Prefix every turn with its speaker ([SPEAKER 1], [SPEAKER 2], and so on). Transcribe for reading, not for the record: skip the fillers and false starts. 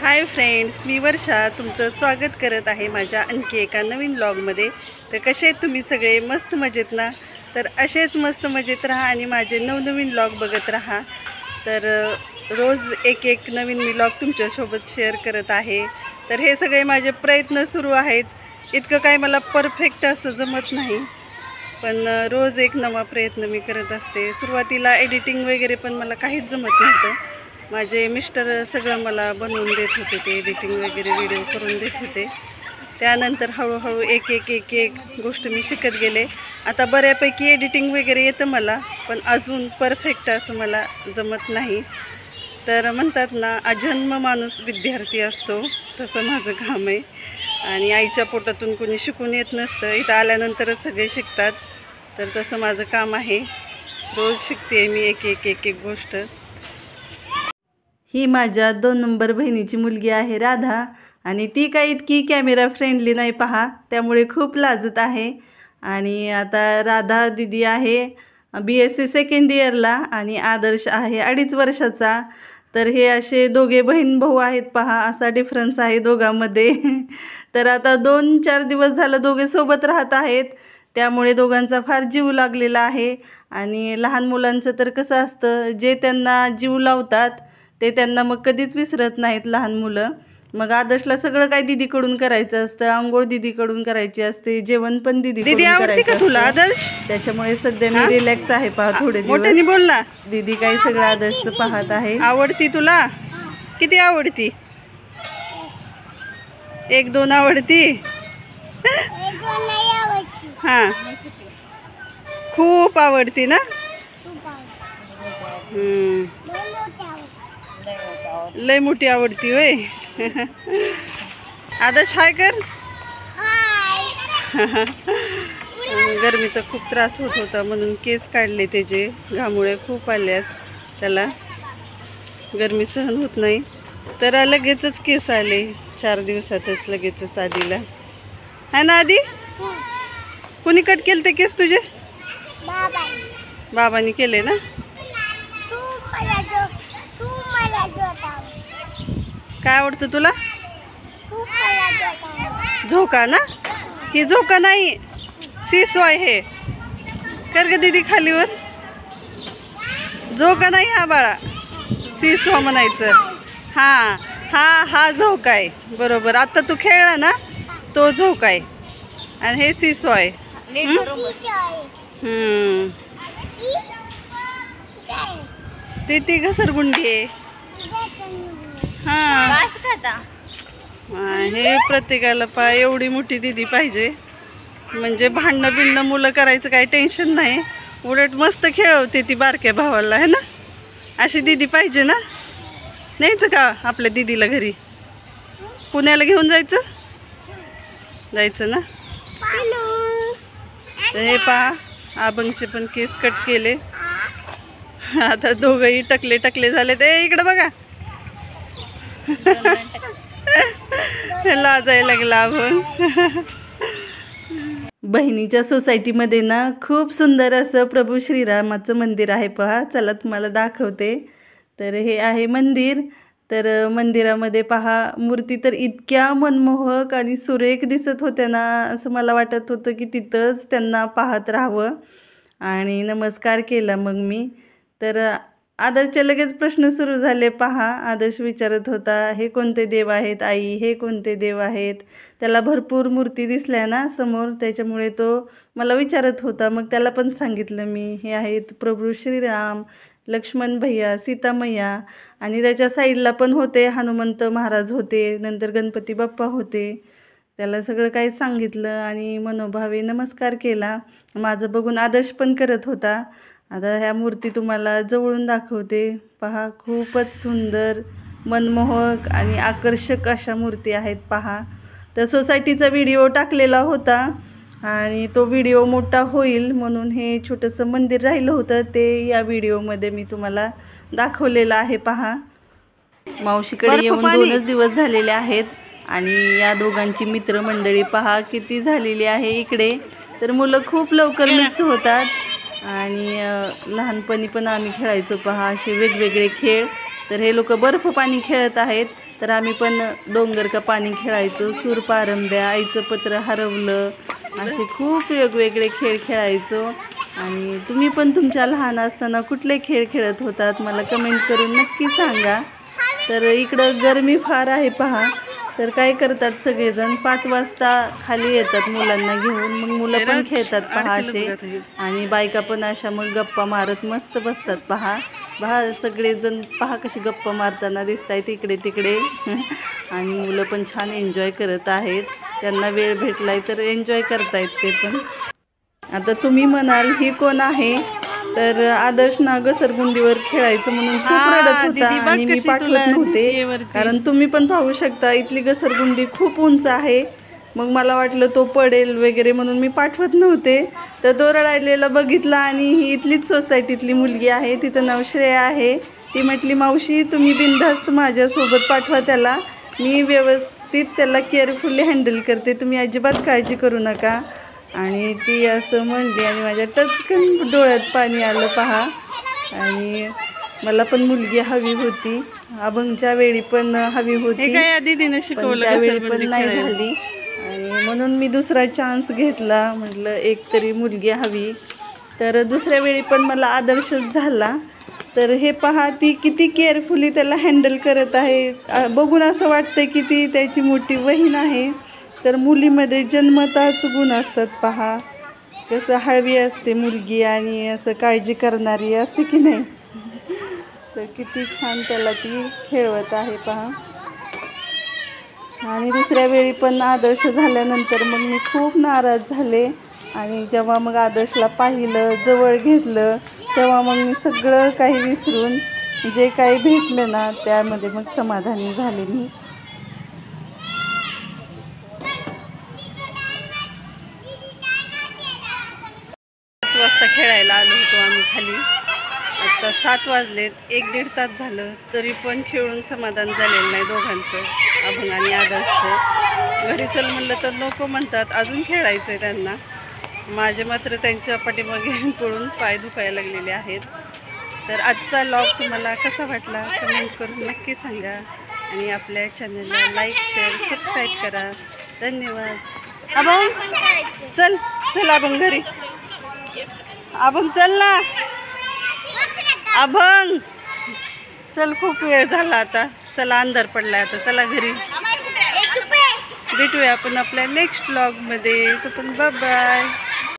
[SPEAKER 1] Hi friends, मी वर्षा तुमचं स्वागत करत आहे माझ्या आणखी एका नवीन ब्लॉगमध्ये। तर कसे आहेत तुम्ही सगळे? मस्त मजेत ना? तर असेच मस्त मजेत राहा आणि माझे नवनवीन ब्लॉग बघत राहा। तर रोज एक नवीन मी ब्लॉग तुमच्यासोबत शेअर करत आहे। तर हे सगळे माझे प्रयत्न सुरू आहेत। इतकं काय मला परफेक्ट असं जमत नाही, पण रोज एक नवा प्रयत्न मी करत असते। सुरुवातीला एडिटिंग वगैरे पण मला काहीच जमत नव्हतं। माझे मिस्टर सगळं मला बनवून देत होते, ते एडिटिंग वगैरे व्हिडिओ करून देत होते। त्यानंतर हळूहळू एक गोष्ट मी शिकत गेले। आता बऱ्यापैकी एडिटिंग वगैरे येतं मला, पण अजून परफेक्ट असं मला जमत नाही। तर म्हणतात ना, अजन्म माणूस विद्यार्थी असतो, तसं माझं काम आहे। आणि आईच्या पोटातून कोणी शिकून येत नसतं, इथं आल्यानंतरच सगळे शिकतात। तर तसं माझं काम आहे, रोज शिकते मी एक गोष्ट। ही माझ्या 2 नंबर बहिणीची मुलगी आहे राधा, आणि ती काही इतकी कॅमेरा फ्रेंडली नाही पहा, त्यामुळे खूप लाजत आहे। आणि आता राधा दीदी आहे BSc सेकंड इयरला आणि आदर्श आहे 2.5 वर्षाचा। तर हे असे दोघे बहीण भाऊ आहेत पहा, असा डिफरन्स आहे दोघांमध्ये। तर आता 2-4 दिवस झालं दोघे सोबत राहत आहेत, त्यामुळे दोघांचा फार जीव लागलेला आहे। आणि लहान मुलांचं तर कसं असतं, जे त्यांना जीव लावतात ते त्यांना मग कधीच विसरत नाहीत लहान मुलं। मग आदर्शला सगळं काय दीदीकडून करायचं असतं, आंघोळ दीदीकडून करायची असते, जेवण पण दीदीकडून करायचं असतं। तुला आदर्श? त्याच्यामुळे सध्या मी रिलॅक्स आहे पहा थोडे दिवस। बोल ना। दीदी काय सगळं आदर्शचं पाहत आहे। आवडती तुला? किती आवडती? 1-2 आवडती? हां, खूप आवडती ना? लय मोठी आवडती होय। आदर्श हाय कर। गरमीचा खूप त्रास होत होता, म्हणून केस काढले त्याचे, घामुळे खूप आल्यात त्याला, गरमी सहन होत नाही। तर लगेचच केस आले, 4 दिवसातच लगेचच आधीला, है ना आधी? कुणी कट केले ते केस तुझे? बाबांनी केले ना? काय आवडतं तुला? झोका ना? ही झोका नाही, सीसॉय हे। कर ग दीदी खालीवर। झोका नाही हा बाळा, सीसॉ म्हणायचं। हा हा हा झोका आहे, बरोबर। आता तू खेळला ना, तो झोका आहे, आणि हे सीसॉ आहे। ती घसरगुंडी आहे। हा, हे प्रत्येकाला एवढी मोठी दीदी पाहिजे, म्हणजे भांडणं बिंडणं मुलं करायचं काही टेन्शन नाही, उलट मस्त खेळवते ती बारक्या भावाला, है ना? अशी दीदी पाहिजे ना? न्यायचं का आपल्या दीदीला घरी? पुण्याला घेऊन जायचं ना? हे पहा, आबंगचे पण केस कट केले, आता दोघंही टकले झाले। ते इकडे बघा, लाजायला लागला आपण। बहिणीच्या सोसायटीमध्ये ना खूप सुंदर असं प्रभू श्रीरामाचं मंदिर आहे पहा, चला तुम्हाला दाखवते। तर हे आहे मंदिर। तर मंदिरामध्ये पहा, मूर्ती तर इतक्या मनमोहक आणि सुरेख दिसत होत्या ना, असं मला वाटत होतं की तिथंच त्यांना पाहत राहावं, आणि नमस्कार केला मग मी। तर आदर्शचे लगेच प्रश्न सुरू झाले पहा। आदर्श विचारत होता, हे कोणते देव आहेत आई, हे कोणते देव आहेत? त्याला भरपूर मूर्ती दिसल्या ना समोर, त्याच्यामुळे तो मला विचारत होता। मग त्याला पण सांगितलं मी, हे आहेत प्रभू श्रीराम, लक्ष्मण भैया, सीता मैया, आणि त्याच्या साईडला पण होते हनुमंत महाराज होते, नंतर गणपती बाप्पा होते। त्याला सगळं काही सांगितलं आणि मनोभावे नमस्कार केला। माझं बघून आदर्श पण करत होता। आता ह्या मूर्ती तुम्हाला जवळून दाखवते पहा, खूपच सुंदर, मनमोहक आणि आकर्षक अशा मूर्ती आहेत पहा। तर सोसायटीचा व्हिडिओ टाकलेला होता, आणि तो व्हिडिओ मोठा होईल म्हणून हे छोटंसं मंदिर राहिलं होतं, ते या व्हिडिओमध्ये मी तुम्हाला दाखवलेलं आहे पहा। मावशीकडे येऊन 2च दिवस झालेले आहेत, आणि या दोघांची मित्रमंडळी पहा किती झालेली आहे इकडे। तर मुलं खूप लवकर मिक्स होतात, आणि लहानपणी पण आम्ही खेळायचो पहा असे वेगवेगळे खेळ। तर हे लोक बर्फ पाणी खेळत आहेत, तर आम्ही पण डोंगर का पाणी खेळायचो, सूर पारंब्या, आईचं पत्र हरवलं, असे खूप वेगवेगळे खेळ खेळायचो. आणि तुम्ही पण तुमच्या लहान असताना कुठले खेळ खेळत होतात मला कमेंट करून नक्की सांगा. तर इकडं गरमी फार आहे पहा. तर काय करतात सगळेजण 5 वाजता खाली येतात मुलांना घेऊन, मग मुलं पण खेळतात पहा असे, आणि बायका पण अशा मग गप्पा मारत मस्त बसतात पहा. सगळेजण पहा कशी गप्पा मारताना दिसत आहेत इकडे तिकडे. आणि मुलं पण छान एन्जॉय करत आहेत, त्यांना वेळ भेटलाय तर एन्जॉय करतायत ते पण. आता तुम्ही म्हणाल ही कोण आहे, तर आदर्श ना घसरगुंडीवर खेळायचं म्हणून खूप रडत होता आणि मी पाठवत नव्हते, कारण तुम्ही पण पाहू शकता इथली घसरगुंडी खूप उंच आहे. मग मला वाटलं तो पडेल वगैरे म्हणून मी पाठवत नव्हते. तर तो रडायलेला बघितला आणि ही इथलीच सोसायटीतली मुलगी आहे, तिचं नाव श्रेया आहे. ती म्हटली मावशी तुम्ही बिनधास्त माझ्यासोबत पाठवा त्याला, मी व्यवस्थित त्याला केअरफुली हँडल करते, तुम्ही अजिबात काळजी करू नका. आणि ती असं म्हणली आणि माझ्या टचकन डोळ्यात पाणी आलं पहा. आणि मला पण मुलगी हवी होती, अभंगच्या वेळी पण हवी होती, त्यावेळी पण नाही झाली. आणि म्हणून मी दुसरा चान्स घेतला, म्हटलं एक तरी मुलगी हवी. तर दुसऱ्या वेळी पण मला आदर्शच झाला. तर हे पहा ती किती केअरफुली त्याला हँडल करत आहे, बघून असं वाटतं की ती त्याची मोठी बहीण आहे. तर मुलीमध्ये जन्मताच गुण असतात पहा, कसं हळवी असते मुलगी आणि असं काळजी करणारी असते की नाही. तर किती छान त्याला ती खेळवत आहे पहा. आणि दुसऱ्या वेळी पण आदर्श झाल्यानंतर मग मी खूप नाराज झाले, आणि जेव्हा मग आदर्शला पाहिलं, जवळ घेतलं, तेव्हा मग मी सगळं काही विसरून जे काही भेटलं ना त्यामध्ये मग समाधानी झाले मी. 5 वाजता खेळायला आलो होतो आम्ही खाली. आता 7 वाजलेत, 1-1.5 तास झालं तरी पण खेळून समाधान झालेलं नाही दोघांचं, अभंग आणि आदर्शचं. घरी चल म्हणलं तर नको म्हणतात, अजून खेळायचं आहे त्यांना. माझे मात्र त्यांच्या पाठीमागे पळून पाय दुखायला लागलेले आहेत. तर आजचा व्लॉग तुम्हाला कसा वाटला कमेंट करून नक्की सांगा, आणि आपल्या चॅनलला लाईक शेअर सबस्क्राईब करा. धन्यवाद. अभंग चल चल, अभंग घरी, अभंग चल ना, अभंग चल, खूप वेळ झाला आता, चला अंधार पडलाय आता, चला घरी. भेटूया आपण आपल्या नेक्स्ट व्लॉगमध्ये. तो पण बाय बाय.